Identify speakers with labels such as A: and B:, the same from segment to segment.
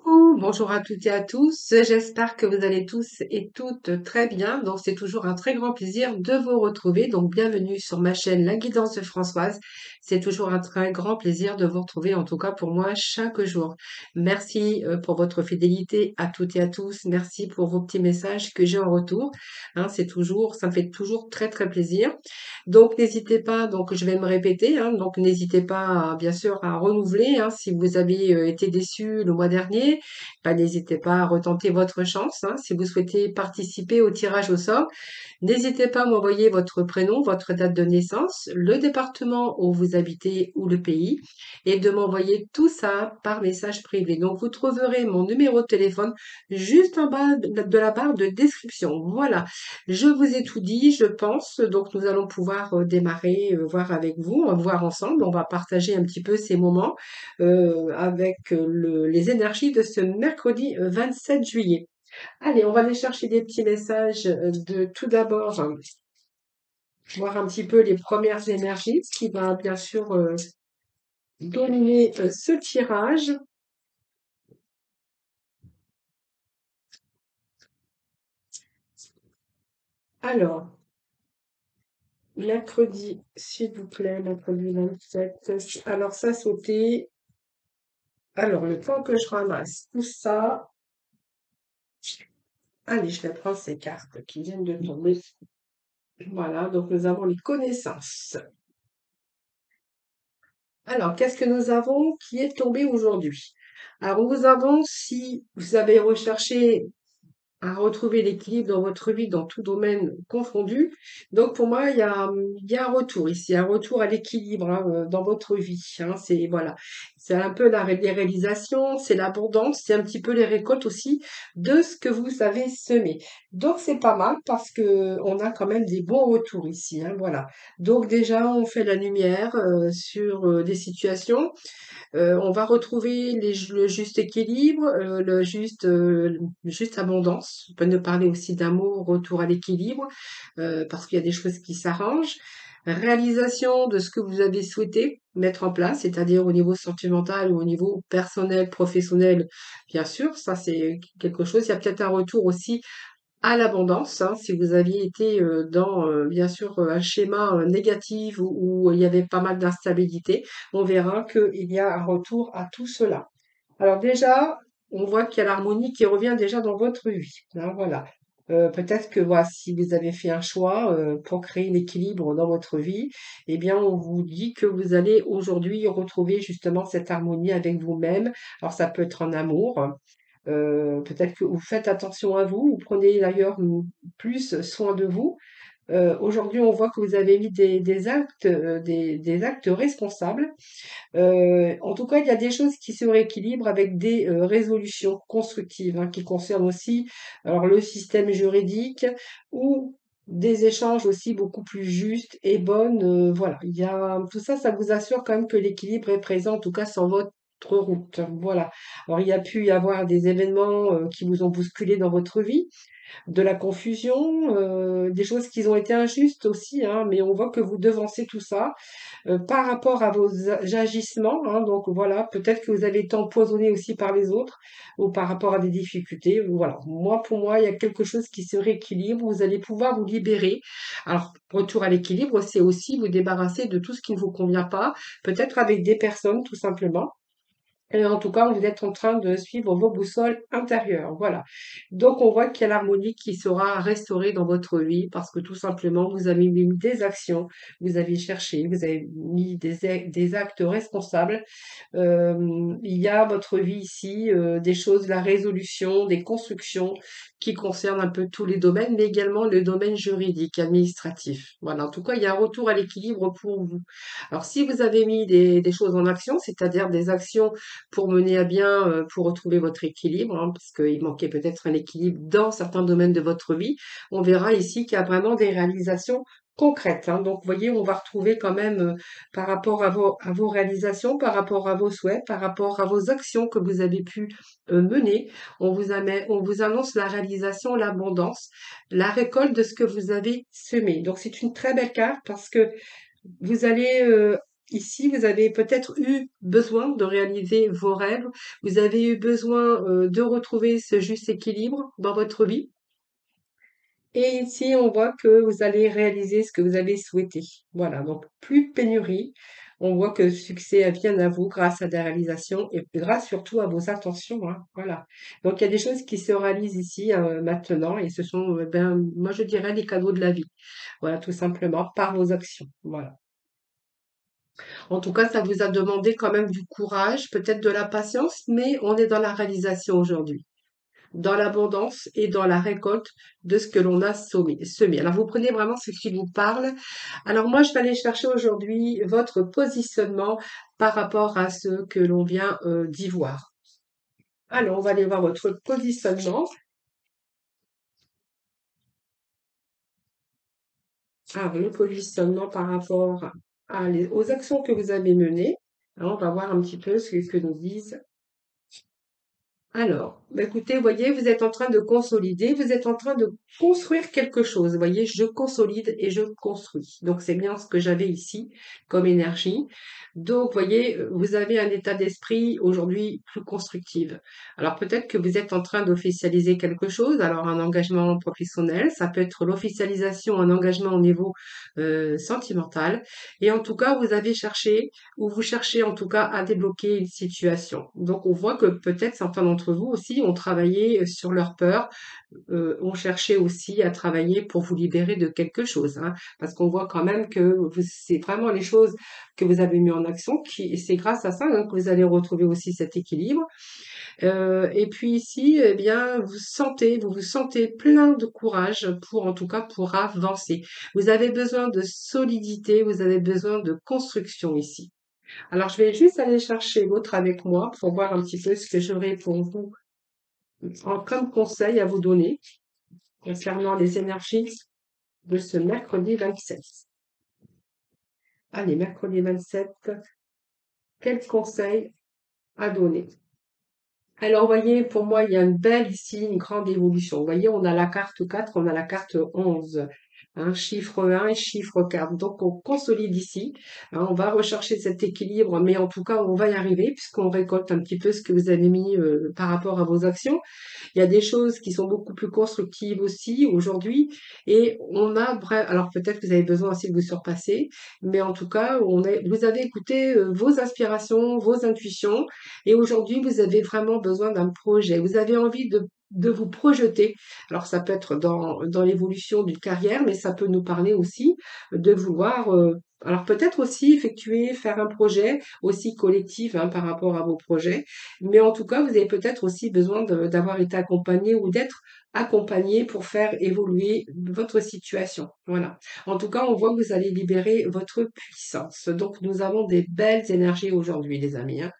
A: Coucou, bonjour à toutes et à tous. J'espère que vous allez tous et toutes très bien. Donc, c'est toujours un très grand plaisir de vous retrouver. Donc, bienvenue sur ma chaîne La Guidance de Françoise. C'est toujours un très grand plaisir de vous retrouver, en tout cas pour moi, chaque jour. Merci pour votre fidélité à toutes et à tous. Merci pour vos petits messages que j'ai en retour. Ça me fait toujours très, très plaisir. Donc, n'hésitez pas, donc je vais me répéter, donc n'hésitez pas, bien sûr, à renouveler, si vous avez été déçu le mois dernier, n'hésitez pas à retenter votre chance, si vous souhaitez participer au tirage au sort. N'hésitez pas à m'envoyer votre prénom, votre date de naissance, le département où vous habitez ou le pays, et de m'envoyer tout ça par message privé. Donc, vous trouverez mon numéro de téléphone juste en bas de la barre de description. Voilà. Je vous ai tout dit, je pense. Donc, nous allons pouvoir démarrer, voir avec vous, voir ensemble. On va partager un petit peu ces moments avec les énergies de ce mercredi 27 juillet. Allez, on va aller chercher des petits messages de tout d'abord, voir un petit peu les premières énergies, ce qui va bien sûr dominer ce tirage. Alors, mercredi, s'il vous plaît, mercredi 27. Alors, ça sauté. Alors, le temps que je ramasse tout ça. Allez, je vais prendre ces cartes qui viennent de tomber. Voilà, donc nous avons les connaissances. Alors, qu'est-ce que nous avons qui est tombé aujourd'hui? Alors, nous avons, si vous avez recherché à retrouver l'équilibre dans votre vie, dans tout domaine confondu. Donc pour moi, il y a un retour ici, un retour à l'équilibre dans votre vie. C'est voilà, c'est un peu les réalisations, c'est l'abondance, c'est un petit peu les récoltes aussi de ce que vous avez semé. Donc c'est pas mal parce que on a quand même des bons retours ici. Voilà. Donc déjà, on fait la lumière sur des situations. On va retrouver le juste équilibre, le juste abondance. On peut nous parler aussi d'amour, retour à l'équilibre, parce qu'il y a des choses qui s'arrangent. Réalisation de ce que vous avez souhaité mettre en place, c'est-à-dire au niveau sentimental ou au niveau personnel, professionnel, bien sûr, ça c'est quelque chose. Il y a peut-être un retour aussi à l'abondance, si vous aviez été dans, bien sûr, un schéma négatif où il y avait pas mal d'instabilité, on verra qu'il y a un retour à tout cela. Alors déjà, on voit qu'il y a l'harmonie qui revient déjà dans votre vie. Voilà. Peut-être que voilà, si vous avez fait un choix pour créer l'équilibre dans votre vie, eh bien, on vous dit que vous allez aujourd'hui retrouver justement cette harmonie avec vous-même. Alors, ça peut être en amour, peut-être que vous faites attention à vous, vous prenez d'ailleurs plus soin de vous. Aujourd'hui, on voit que vous avez mis des actes, des actes responsables. En tout cas, il y a des choses qui se rééquilibrent avec des résolutions constructives qui concernent aussi alors, le système juridique ou des échanges aussi beaucoup plus justes et bonnes. Voilà, il y a tout ça, ça vous assure quand même que l'équilibre est présent, en tout cas sur votre route. Voilà. Alors, il y a pu y avoir des événements qui vous ont bousculé dans votre vie, de la confusion, des choses qui ont été injustes aussi, mais on voit que vous devancez tout ça par rapport à vos agissements. Donc voilà, peut-être que vous avez été empoisonné aussi par les autres ou par rapport à des difficultés. Voilà, moi pour moi, il y a quelque chose qui se rééquilibre. Vous allez pouvoir vous libérer. Alors, retour à l'équilibre, c'est aussi vous débarrasser de tout ce qui ne vous convient pas, peut-être avec des personnes tout simplement. Et en tout cas, vous êtes en train de suivre vos boussoles intérieures. Voilà. Donc, on voit qu'il y a l'harmonie qui sera restaurée dans votre vie parce que tout simplement, vous avez mis des actions, vous avez cherché, vous avez mis des actes responsables. Il y a votre vie ici, des choses, la résolution, des constructions qui concernent un peu tous les domaines, mais également le domaine juridique, administratif. Voilà. En tout cas, il y a un retour à l'équilibre pour vous. Alors, si vous avez mis des choses en action, c'est-à-dire des actions pour mener à bien, pour retrouver votre équilibre, parce qu'il manquait peut-être un équilibre dans certains domaines de votre vie. On verra ici qu'il y a vraiment des réalisations concrètes. Donc, vous voyez, on va retrouver quand même par rapport à vos réalisations, par rapport à vos souhaits, par rapport à vos actions que vous avez pu mener. On vous annonce la réalisation, l'abondance, la récolte de ce que vous avez semé. Donc, c'est une très belle carte parce que vous allez ici, vous avez peut-être eu besoin de réaliser vos rêves, vous avez eu besoin de retrouver ce juste équilibre dans votre vie. Et ici, on voit que vous allez réaliser ce que vous avez souhaité. Voilà, donc plus de pénurie. On voit que le succès vient à vous grâce à des réalisations et grâce surtout à vos intentions, hein. Voilà. Donc il y a des choses qui se réalisent ici maintenant et ce sont, ben, moi je dirais les cadeaux de la vie. Voilà, tout simplement par vos actions. Voilà. En tout cas, ça vous a demandé quand même du courage, peut-être de la patience, mais on est dans la réalisation aujourd'hui, dans l'abondance et dans la récolte de ce que l'on a semé. Alors, vous prenez vraiment ce qui vous parle. Alors, moi, je vais aller chercher aujourd'hui votre positionnement par rapport à ce que l'on vient d'y voir. Alors, on va aller voir votre positionnement. Alors, le positionnement par rapport aux actions que vous avez menées. Alors, on va voir un petit peu ce que nous disent. Alors, bah écoutez, vous voyez, vous êtes en train de consolider, vous êtes en train de construire quelque chose. Vous voyez, je consolide et je construis. Donc, c'est bien ce que j'avais ici comme énergie. Donc, vous voyez, vous avez un état d'esprit aujourd'hui plus constructif. Alors, peut-être que vous êtes en train d'officialiser quelque chose. Alors, un engagement professionnel, ça peut être l'officialisation, un engagement au niveau sentimental. Et en tout cas, vous avez cherché ou vous cherchez en tout cas à débloquer une situation. Donc on voit que peut-être certains d'entre vous aussi ont travaillé sur leur peur, ont cherché aussi à travailler pour vous libérer de quelque chose, hein, parce qu'on voit quand même que c'est vraiment les choses que vous avez mis en action, et c'est grâce à ça hein, que vous allez retrouver aussi cet équilibre. Et puis ici, eh bien, vous vous sentez plein de courage pour, en tout cas, pour avancer. Vous avez besoin de solidité, vous avez besoin de construction ici. Alors, je vais juste aller chercher l'autre avec moi pour voir un petit peu ce que j'aurai pour vous comme conseil à vous donner concernant les énergies de ce mercredi 27. Allez, mercredi 27, quel conseil à donner? Alors, vous voyez, pour moi, il y a une belle ici, une grande évolution. Vous voyez, on a la carte 4, on a la carte 11. Hein, chiffre 1 et chiffre 4. Donc, on consolide ici. Hein, on va rechercher cet équilibre, mais en tout cas, on va y arriver puisqu'on récolte un petit peu ce que vous avez mis par rapport à vos actions. Il y a des choses qui sont beaucoup plus constructives aussi aujourd'hui. Et on a, bref, alors peut-être que vous avez besoin aussi de vous surpasser, mais en tout cas, vous avez écouté vos aspirations, vos intuitions. Et aujourd'hui, vous avez vraiment besoin d'un projet. Vous avez envie de vous projeter. Alors, ça peut être dans l'évolution d'une carrière, mais ça peut nous parler aussi de vouloir, alors peut-être aussi effectuer, faire un projet aussi collectif hein, par rapport à vos projets. Mais en tout cas, vous avez peut-être aussi besoin d'avoir été accompagné ou d'être accompagné pour faire évoluer votre situation. Voilà. En tout cas, on voit que vous allez libérer votre puissance. Donc, nous avons des belles énergies aujourd'hui, les amis, hein.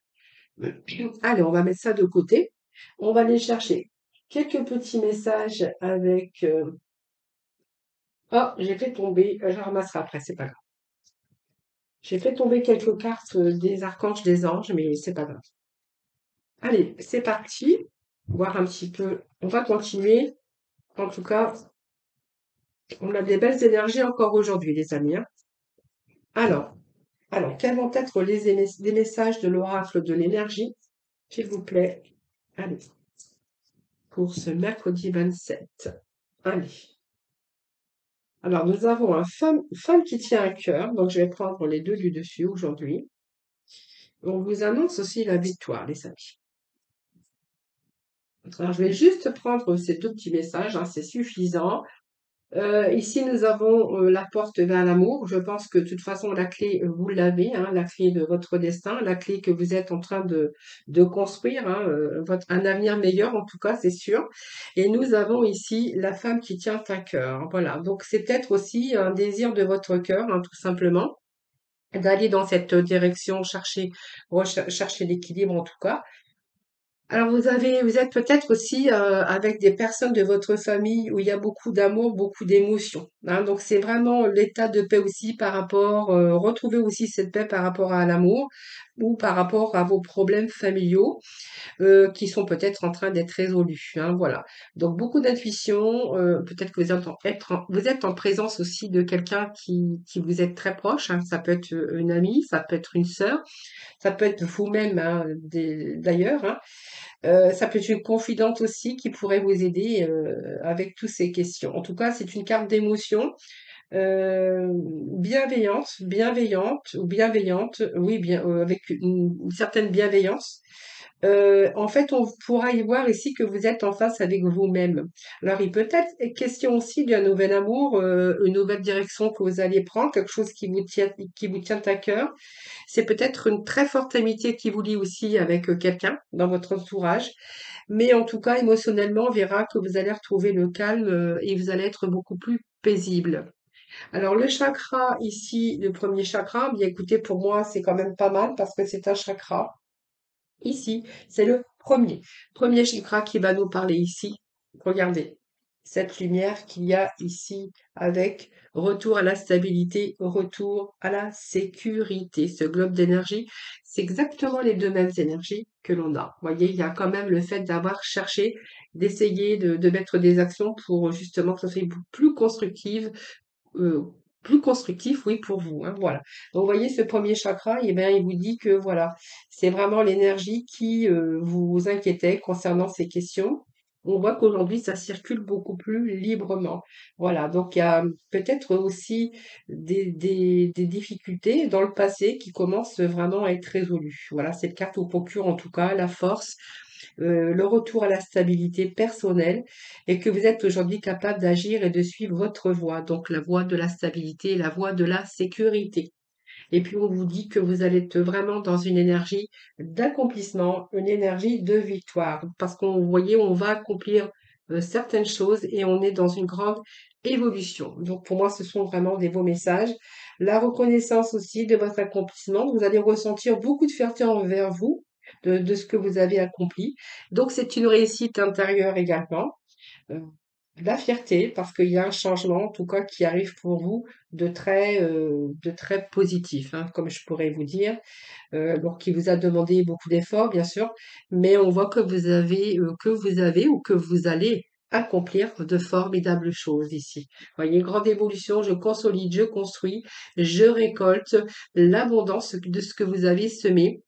A: Allez, on va mettre ça de côté. On va aller chercher quelques petits messages avec... Oh, j'ai fait tomber, je ramasserai après, c'est pas grave. J'ai fait tomber quelques cartes des archanges, des anges, mais c'est pas grave. Allez, c'est parti. Voir un petit peu. On va continuer. En tout cas, on a des belles énergies encore aujourd'hui, les amis, hein. Alors, quels vont être les messages de l'oracle de l'énergie, s'il vous plaît? Allez, pour ce mercredi 27. Allez. Alors, nous avons femme qui tient un cœur, donc je vais prendre les deux du dessus aujourd'hui. On vous annonce aussi la victoire, les amis. Alors, je vais juste prendre ces deux petits messages, hein, c'est suffisant. Ici, nous avons la porte vers l'amour. Je pense que de toute façon, la clé, vous l'avez, hein, la clé de votre destin, la clé que vous êtes en train de construire, hein, un avenir meilleur, en tout cas, c'est sûr. Et nous avons ici la femme qui tient un cœur. Voilà, donc c'est peut-être aussi un désir de votre cœur, hein, tout simplement, d'aller dans cette direction, chercher l'équilibre en tout cas. Alors vous êtes peut-être aussi avec des personnes de votre famille où il y a beaucoup d'amour, beaucoup d'émotions, hein. Donc c'est vraiment l'état de paix aussi par rapport, retrouver aussi cette paix par rapport à l'amour. ou par rapport à vos problèmes familiaux qui sont peut-être en train d'être résolus, hein, voilà. Donc beaucoup d'intuition, peut-être que vous êtes en présence aussi de quelqu'un qui vous est très proche, hein. Ça peut être une amie, ça peut être une sœur, ça peut être vous-même, hein, d'ailleurs, hein. Ça peut être une confidente aussi qui pourrait vous aider avec toutes ces questions. En tout cas, c'est une carte d'émotion bienveillante ou bienveillante, oui, bien, avec une certaine bienveillance. En fait, on pourra y voir ici que vous êtes en face avec vous-même. Alors, il peut être question aussi d'un nouvel amour, une nouvelle direction que vous allez prendre, quelque chose qui vous tient à cœur. C'est peut-être une très forte amitié qui vous lie aussi avec quelqu'un dans votre entourage. Mais en tout cas, émotionnellement, on verra que vous allez retrouver le calme et vous allez être beaucoup plus paisible. Alors le chakra ici, le premier chakra, bien écoutez, pour moi, c'est quand même pas mal parce que c'est un chakra. Ici, c'est le premier chakra qui va nous parler ici. Regardez cette lumière qu'il y a ici avec retour à la stabilité, retour à la sécurité. Ce globe d'énergie, c'est exactement les deux mêmes énergies que l'on a. Vous voyez, il y a quand même le fait d'avoir cherché, d'essayer de mettre des actions pour justement que ce soit plus constructive, euh, plus constructif, oui, pour vous, hein, voilà. Donc, vous voyez, ce premier chakra, eh bien, il vous dit que, voilà, c'est vraiment l'énergie qui vous inquiétait concernant ces questions. On voit qu'aujourd'hui, ça circule beaucoup plus librement. Voilà, donc il y a peut-être aussi des difficultés dans le passé qui commencent vraiment à être résolues. Voilà, cette carte vous procure en tout cas la force, le retour à la stabilité personnelle et que vous êtes aujourd'hui capable d'agir et de suivre votre voie, donc la voie de la stabilité, la voie de la sécurité. Et puis on vous dit que vous allez être vraiment dans une énergie d'accomplissement, une énergie de victoire, parce qu'on vous voyez, on va accomplir certaines choses et on est dans une grande évolution. Donc pour moi, ce sont vraiment des beaux messages. La reconnaissance aussi de votre accomplissement, vous allez ressentir beaucoup de fierté envers vous, de ce que vous avez accompli. Donc c'est une réussite intérieure également. Euh, de la fierté parce qu'il y a un changement, en tout cas, qui arrive pour vous de très positif, hein, comme je pourrais vous dire, donc qui vous a demandé beaucoup d'efforts, bien sûr, mais on voit que vous avez ou que vous allez accomplir de formidables choses ici. Voyez, grande évolution, je consolide, je construis, je récolte l'abondance de ce que vous avez semé.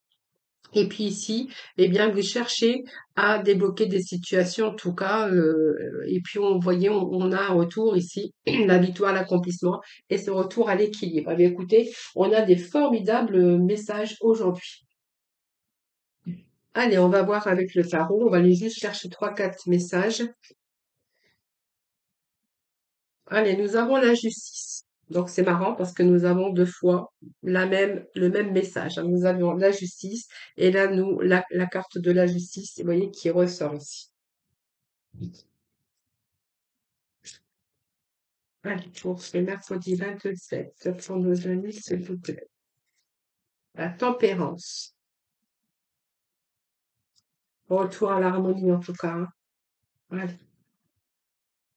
A: Et puis ici, eh bien, vous cherchez à débloquer des situations, en tout cas, et puis voyez, on a un retour ici, la victoire, l'accomplissement et ce retour à l'équilibre. Eh bien, écoutez, on a des formidables messages aujourd'hui. Allez, on va voir avec le tarot, on va aller juste chercher trois, quatre messages. Allez, nous avons la justice. Donc c'est marrant parce que nous avons deux fois le même message, hein. Nous avions la justice et là, la carte de la justice, vous voyez, qui ressort ici. Allez, pour ce mercredi 27 pour nos amis, s'il vous plaît. La tempérance. Retour à l'harmonie en tout cas, hein. Allez.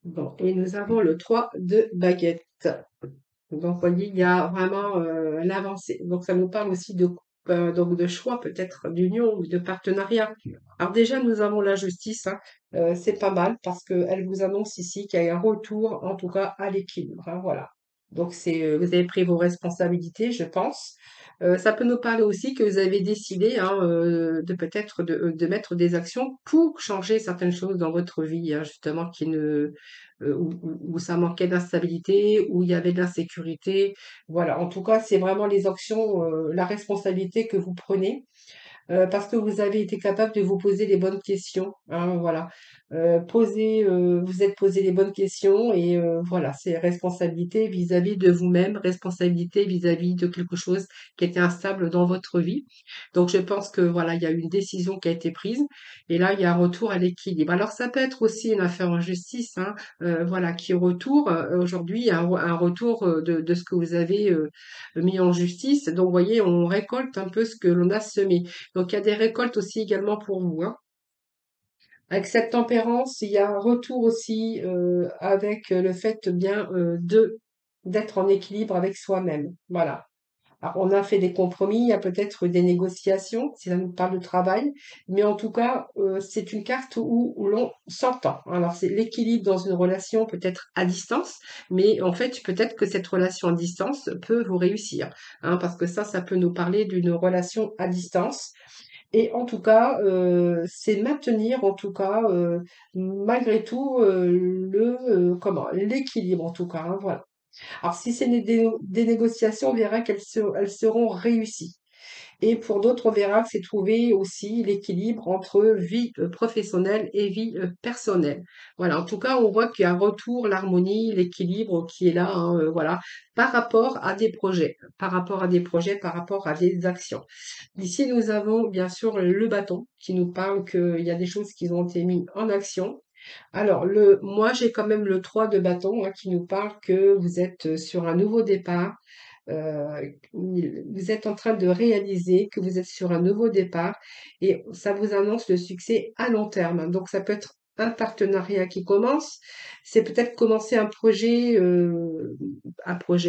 A: Bon, et nous avons le 3 de baguette. Donc, vous voyez, il y a vraiment l'avancée. Donc, ça nous parle aussi donc de choix, peut-être d'union ou de partenariat. Alors déjà, nous avons la justice, hein. C'est pas mal parce qu'elle vous annonce ici qu'il y a un retour, en tout cas, à l'équilibre, hein, voilà. Donc, vous avez pris vos responsabilités, je pense. Ça peut nous parler aussi que vous avez décidé hein, de peut-être de mettre des actions pour changer certaines choses dans votre vie, hein, justement, où ça manquait d'instabilité, où il y avait de l'insécurité. Voilà, en tout cas, c'est vraiment les actions, la responsabilité que vous prenez parce que vous avez été capable de vous poser les bonnes questions, hein, voilà. Vous êtes posé les bonnes questions et voilà, c'est responsabilité vis-à-vis de vous-même, responsabilité vis-à-vis de quelque chose qui était instable dans votre vie. Donc je pense que voilà, il y a eu une décision qui a été prise et là, il y a un retour à l'équilibre. Alors ça peut être aussi une affaire en justice, hein, voilà, qui retourne aujourd'hui, un retour de ce que vous avez mis en justice. Donc, vous voyez, on récolte un peu ce que l'on a semé. Donc, il y a des récoltes aussi également pour vous, hein. Avec cette tempérance, il y a un retour aussi avec le fait bien de d'être en équilibre avec soi-même. Voilà. Alors, on a fait des compromis, il y a peut-être des négociations, si ça nous parle de travail, mais en tout cas, c'est une carte où l'on s'entend. Alors, c'est l'équilibre dans une relation peut-être à distance, mais en fait, peut-être que cette relation à distance peut vous réussir, hein, parce que ça peut nous parler d'une relation à distance. Et en tout cas, c'est maintenir en tout cas, malgré tout, l'équilibre en tout cas, hein, voilà. Alors si c'est des négociations, on verra elles seront réussies. Et pour d'autres, on verra que c'est trouver aussi l'équilibre entre vie professionnelle et vie personnelle. Voilà, en tout cas, on voit qu'il y a un retour, l'harmonie, l'équilibre qui est là, hein, voilà, par rapport à des projets, par rapport à des projets, par rapport à des actions. Ici, nous avons bien sûr le bâton qui nous parle qu'il y a des choses qui ont été mises en action. Alors, moi, j'ai quand même le 3 de bâton hein, qui nous parle que vous êtes sur un nouveau départ, vous êtes en train de réaliser que vous êtes sur un nouveau départ et ça vous annonce le succès à long terme. Donc, ça peut être un partenariat qui commence, c'est peut-être commencer un projet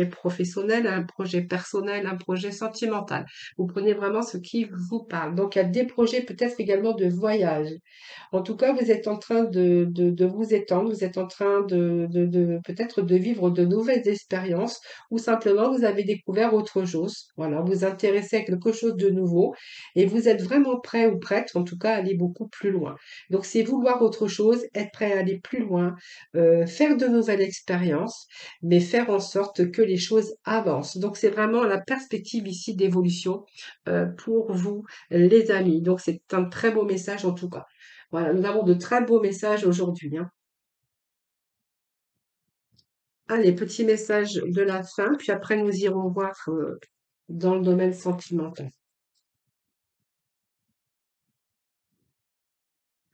A: professionnel, un projet personnel, un projet sentimental. Vous prenez vraiment ce qui vous parle. Donc, il y a des projets peut-être également de voyage. En tout cas, vous êtes en train de vous étendre, vous êtes en train peut-être de vivre de nouvelles expériences ou simplement vous avez découvert autre chose. Voilà, vous intéressez à quelque chose de nouveau et vous êtes vraiment prêt ou prête, en tout cas, à aller beaucoup plus loin. Donc, c'est vouloir autre chose, être prêt à aller plus loin, faire de nouvelles expériences, mais faire en sorte que les choses avancent. Donc, c'est vraiment la perspective ici d'évolution pour vous, les amis. Donc, c'est un très beau message en tout cas. Voilà, nous avons de très beaux messages aujourd'hui, hein. Allez, petit message de la fin, puis après nous irons voir dans le domaine sentimental.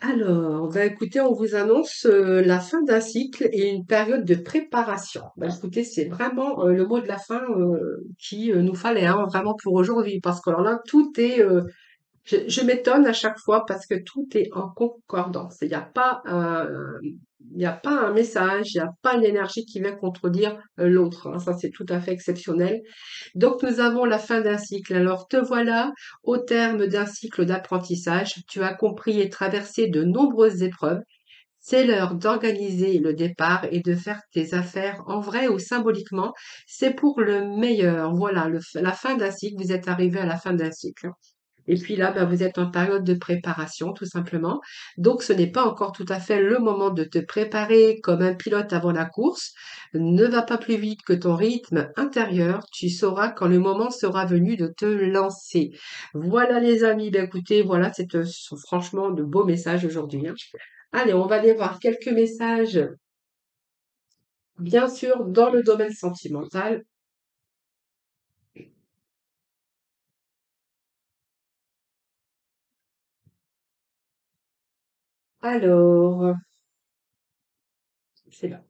A: Alors, bah écoutez, on vous annonce la fin d'un cycle et une période de préparation. Bah écoutez, c'est vraiment le mot de la fin qui nous fallait, hein, vraiment pour aujourd'hui, parce que alors là, tout est je m'étonne à chaque fois parce que tout est en concordance. Il y a pas un message, il n'y a pas une énergie qui vient contredire l'autre, hein. Ça, c'est tout à fait exceptionnel. Donc, nous avons la fin d'un cycle. Alors, te voilà au terme d'un cycle d'apprentissage. Tu as compris et traversé de nombreuses épreuves. C'est l'heure d'organiser le départ et de faire tes affaires en vrai ou symboliquement. C'est pour le meilleur. Voilà, la fin d'un cycle. Vous êtes arrivé à la fin d'un cycle. Et puis là, bah, vous êtes en période de préparation, tout simplement. Donc, ce n'est pas encore tout à fait le moment de te préparer comme un pilote avant la course. Ne va pas plus vite que ton rythme intérieur. Tu sauras quand le moment sera venu de te lancer. Voilà, les amis. Ben, écoutez, voilà, ce sont franchement de beaux messages aujourd'hui, hein. Allez, on va aller voir quelques messages, bien sûr, dans le domaine sentimental. Alors, c'est là.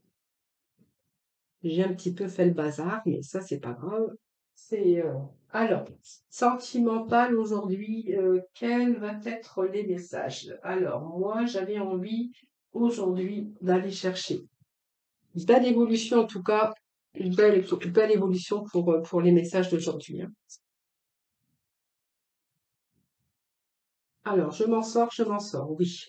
A: J'ai un petit peu fait le bazar, mais ça, c'est pas grave. C'est alors sentimental aujourd'hui. Quels vont être les messages? Alors moi, j'avais envie aujourd'hui d'aller chercher une belle évolution, en tout cas une belle évolution pour les messages d'aujourd'hui, hein. Alors je m'en sors, oui.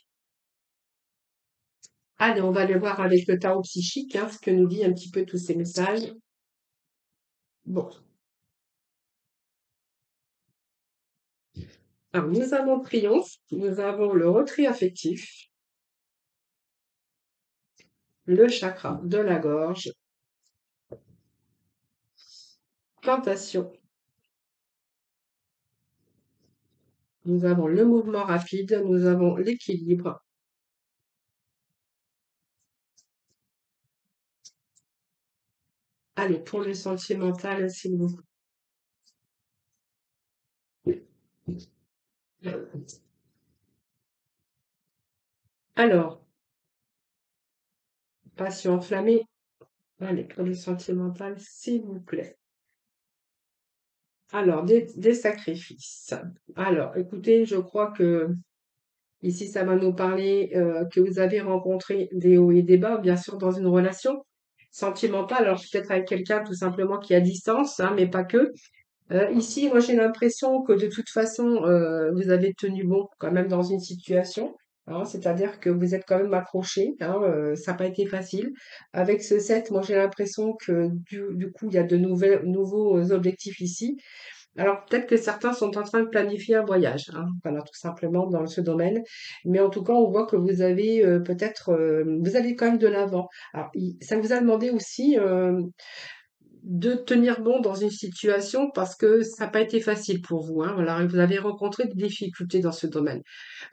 A: Allez, on va aller voir avec le tarot psychique, hein, ce que nous dit un petit peu tous ces messages. Bon, alors nous avons triomphe, nous avons le retrait affectif, le chakra de la gorge, plantation. Nous avons le mouvement rapide, nous avons l'équilibre. Allez, pour le sentimental, s'il vous plaît. Alors, passion enflammée. Allez, pour le sentimental, s'il vous plaît. Alors, des sacrifices. Alors, écoutez, je crois que ici, ça va nous parler que vous avez rencontré des hauts et des bas, bien sûr, dans une relation sentimentale. Alors, peut-être avec quelqu'un tout simplement qui est à distance, hein, mais pas que. Ici, moi, j'ai l'impression que de toute façon, vous avez tenu bon quand même dans une situation, hein, c'est-à-dire que vous êtes quand même accroché, hein, ça n'a pas été facile. Avec ce 7, moi, j'ai l'impression que du coup, il y a de nouveaux objectifs ici. Alors, peut-être que certains sont en train de planifier un voyage, hein, voilà, tout simplement dans ce domaine. Mais en tout cas, on voit que vous avez peut-être, vous allez quand même de l'avant. Alors, ça vous a demandé aussi de tenir bon dans une situation parce que ça n'a pas été facile pour vous, hein, voilà, vous avez rencontré des difficultés dans ce domaine.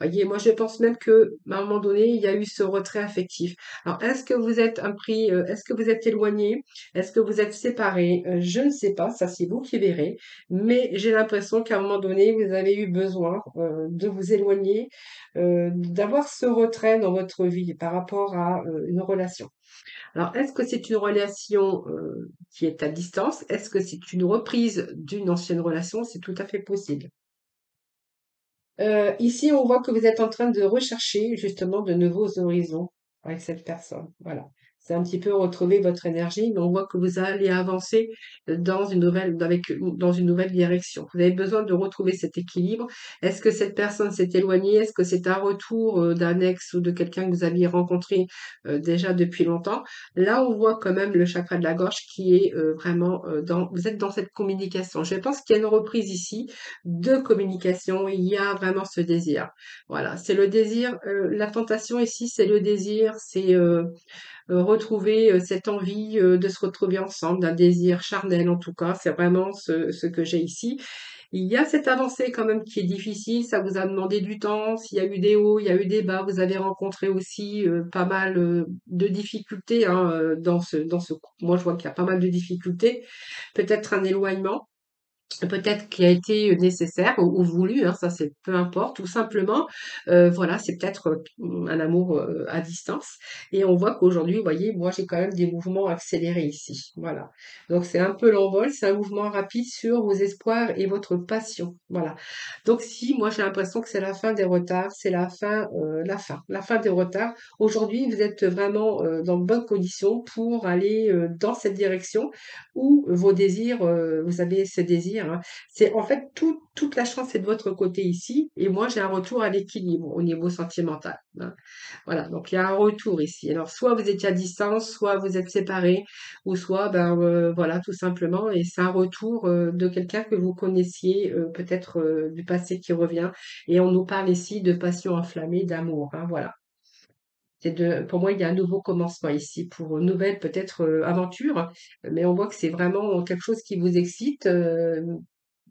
A: Voyez, moi je pense même que à un moment donné, il y a eu ce retrait affectif. Alors, est-ce que vous êtes est-ce que vous êtes éloigné? Est-ce que vous êtes séparés? Je ne sais pas, ça c'est vous qui verrez, mais j'ai l'impression qu'à un moment donné, vous avez eu besoin de vous éloigner, d'avoir ce retrait dans votre vie par rapport à une relation. Alors, est-ce que c'est une relation qui est à distance? Est-ce que c'est une reprise d'une ancienne relation? C'est tout à fait possible. Ici, on voit que vous êtes en train de rechercher justement de nouveaux horizons avec cette personne. Voilà. C'est un petit peu retrouver votre énergie, mais on voit que vous allez avancer dans une nouvelle direction. Vous avez besoin de retrouver cet équilibre. Est-ce que cette personne s'est éloignée? Est-ce que c'est un retour d'un ex ou de quelqu'un que vous aviez rencontré déjà depuis longtemps? Là, on voit quand même le chakra de la gorge qui est vraiment vous êtes dans cette communication. Je pense qu'il y a une reprise ici de communication, il y a vraiment ce désir. Voilà, c'est le désir, la tentation ici, c'est le désir, c'est retrouver cette envie de se retrouver ensemble, d'un désir charnel en tout cas, c'est vraiment ce que j'ai ici. Il y a cette avancée quand même qui est difficile, ça vous a demandé du temps, s'il y a eu des hauts, il y a eu des bas, vous avez rencontré aussi pas mal de difficultés hein, dans ce couple. Moi, je vois qu'il y a pas mal de difficultés, peut-être un éloignement. Peut-être qui a été nécessaire ou voulu, hein, ça c'est peu importe, tout simplement, voilà, c'est peut-être un amour à distance. Et on voit qu'aujourd'hui, vous voyez, moi j'ai quand même des mouvements accélérés ici, voilà. Donc c'est un peu l'envol, c'est un mouvement rapide sur vos espoirs et votre passion, voilà. Donc si, moi j'ai l'impression que c'est la fin des retards, c'est la fin des retards. Aujourd'hui, vous êtes vraiment dans de bonnes conditions pour aller dans cette direction où vos désirs, vous avez ce désir, hein. C'est en fait toute la chance est de votre côté ici, et moi j'ai un retour à l'équilibre au niveau sentimental, hein. Voilà, donc il y a un retour ici. Alors soit vous étiez à distance, soit vous êtes séparés, ou soit ben voilà tout simplement, et c'est un retour de quelqu'un que vous connaissiez peut-être du passé qui revient, et on nous parle ici de passion enflammée, d'amour, hein, voilà. Pour moi, il y a un nouveau commencement ici pour une nouvelle peut-être aventure, mais on voit que c'est vraiment quelque chose qui vous excite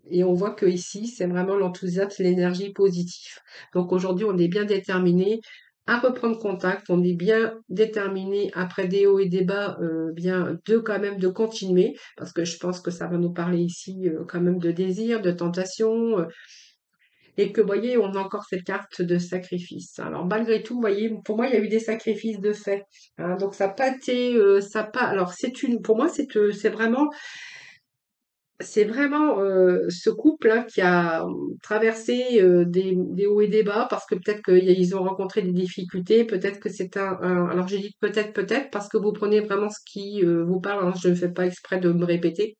A: et on voit que ici, c'est vraiment l'enthousiasme, l'énergie positive. Donc aujourd'hui, on est bien déterminé à reprendre contact, on est bien déterminé après des hauts et des bas, bien de quand même de continuer, parce que je pense que ça va nous parler ici quand même de désir, de tentation, et que, vous voyez, on a encore cette carte de sacrifice. Alors, malgré tout, vous voyez, pour moi, il y a eu des sacrifices de fait, hein. Donc, ça n'a pas été, ça a pas, alors, pour moi, c'est vraiment ce couple-là qui a traversé des hauts et des bas parce que peut-être qu'ils ont rencontré des difficultés, peut-être que c'est alors j'ai dit peut-être parce que vous prenez vraiment ce qui vous parle, hein, je ne fais pas exprès de me répéter.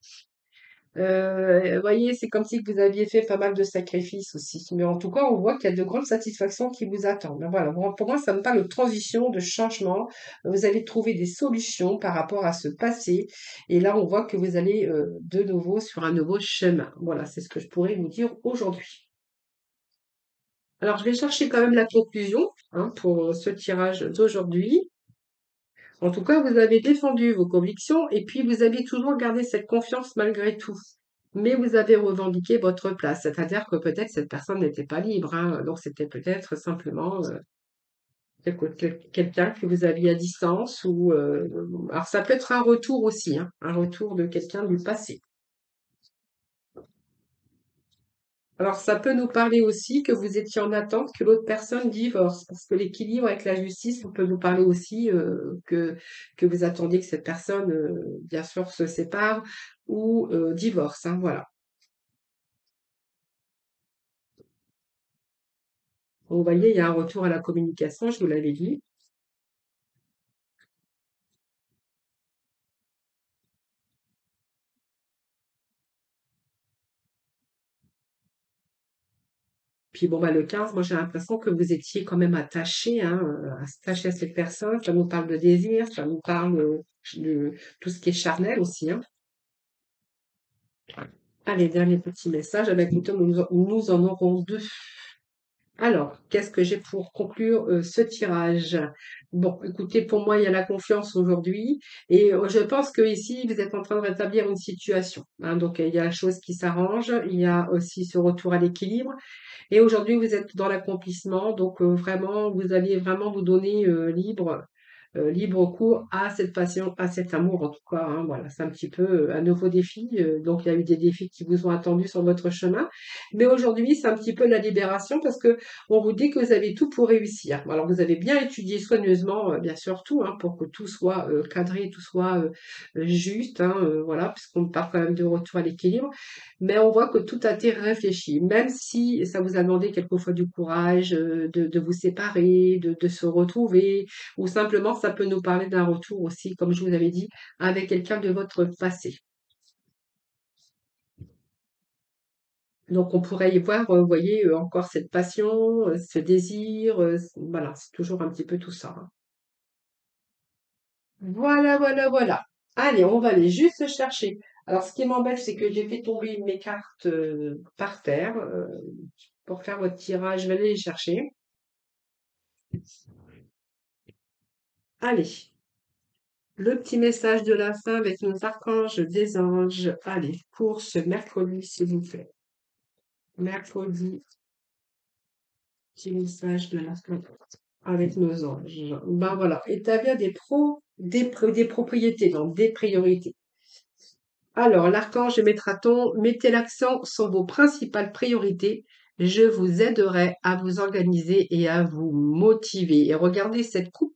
A: Voyez, c'est comme si vous aviez fait pas mal de sacrifices aussi. Mais en tout cas, on voit qu'il y a de grandes satisfactions qui vous attendent. Voilà, pour moi, ça me parle de transition, de changement. Vous allez trouver des solutions par rapport à ce passé. Et là, on voit que vous allez de nouveau sur un nouveau chemin. Voilà, c'est ce que je pourrais vous dire aujourd'hui. Alors, je vais chercher quand même la conclusion hein, pour ce tirage d'aujourd'hui. En tout cas, vous avez défendu vos convictions et puis vous avez toujours gardé cette confiance malgré tout. Mais vous avez revendiqué votre place, c'est-à-dire que peut-être cette personne n'était pas libre, hein, donc c'était peut-être simplement quelqu'un que vous aviez à distance ou alors ça peut être un retour aussi, hein, un retour de quelqu'un du passé. Alors ça peut nous parler aussi que vous étiez en attente que l'autre personne divorce, parce que l'équilibre avec la justice, on peut nous parler aussi que vous attendiez que cette personne, bien sûr, se sépare ou divorce, hein, voilà. Vous voyez, il y a un retour à la communication, je vous l'avais dit. puis bon, bah, le 15, moi j'ai l'impression que vous étiez quand même attaché, hein, attaché à cette personne. Ça nous parle de désir, ça nous parle de tout ce qui est charnel aussi, hein. Allez, dernier petit message. Avec nous, nous en aurons deux. Alors, qu'est-ce que j'ai pour conclure ce tirage? Bon, écoutez, pour moi, il y a la confiance aujourd'hui et je pense que ici, vous êtes en train de rétablir une situation, hein. Donc, il y a la chose qui s'arrange, il y a aussi ce retour à l'équilibre et aujourd'hui, vous êtes dans l'accomplissement. Donc, vraiment, vous allez vraiment vous donner libre cours à cette passion, à cet amour en tout cas, hein. Voilà, c'est un petit peu un nouveau défi. Donc, il y a eu des défis qui vous ont attendus sur votre chemin. Mais aujourd'hui, c'est un petit peu la libération parce que on vous dit que vous avez tout pour réussir. Alors, vous avez bien étudié soigneusement, bien sûr, tout, hein, pour que tout soit cadré, tout soit juste, hein, voilà, puisqu'on parle quand même de retour à l'équilibre. Mais on voit que tout a été réfléchi, même si ça vous a demandé quelquefois du courage de vous séparer, de se retrouver, ou simplement ça peut nous parler d'un retour aussi, comme je vous avais dit, avec quelqu'un de votre passé. Donc on pourrait y voir, vous voyez, encore cette passion, ce désir, voilà, c'est toujours un petit peu tout ça, hein. Voilà, voilà, voilà. Allez, on va aller juste chercher. Alors ce qui m'embête, c'est que j'ai fait tomber mes cartes, par terre, pour faire votre tirage. Je vais aller les chercher. Allez, le petit message de la fin avec nos archanges des anges. Allez, pour ce mercredi, s'il vous plaît. Mercredi, petit message de la fin avec nos anges. Ben voilà, établir des propriétés, donc des priorités. Alors, l'archange Métraton, mettez l'accent sur vos principales priorités. Je vous aiderai à vous organiser et à vous motiver. Et regardez cette coupe,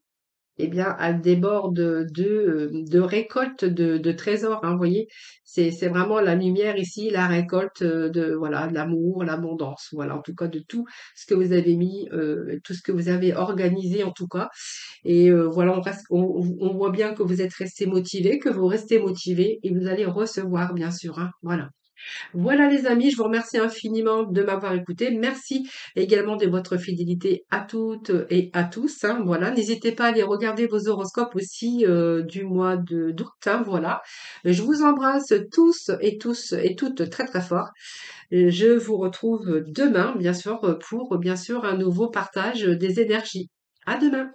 A: eh bien, elle déborde de récolte de trésors, hein, vous voyez, c'est vraiment la lumière ici, la récolte voilà, de l'amour, l'abondance, voilà, en tout cas de tout ce que vous avez mis, tout ce que vous avez organisé en tout cas. Et voilà, on voit bien que vous êtes resté motivé, que vous restez motivé et vous allez recevoir, bien sûr, hein, voilà. Voilà les amis, je vous remercie infiniment de m'avoir écouté. Merci également de votre fidélité à toutes et à tous, hein, voilà, n'hésitez pas à aller regarder vos horoscopes aussi du mois d'août, hein, voilà. Je vous embrasse tous et toutes très très fort. Je vous retrouve demain, bien sûr, pour bien sûr un nouveau partage des énergies. À demain.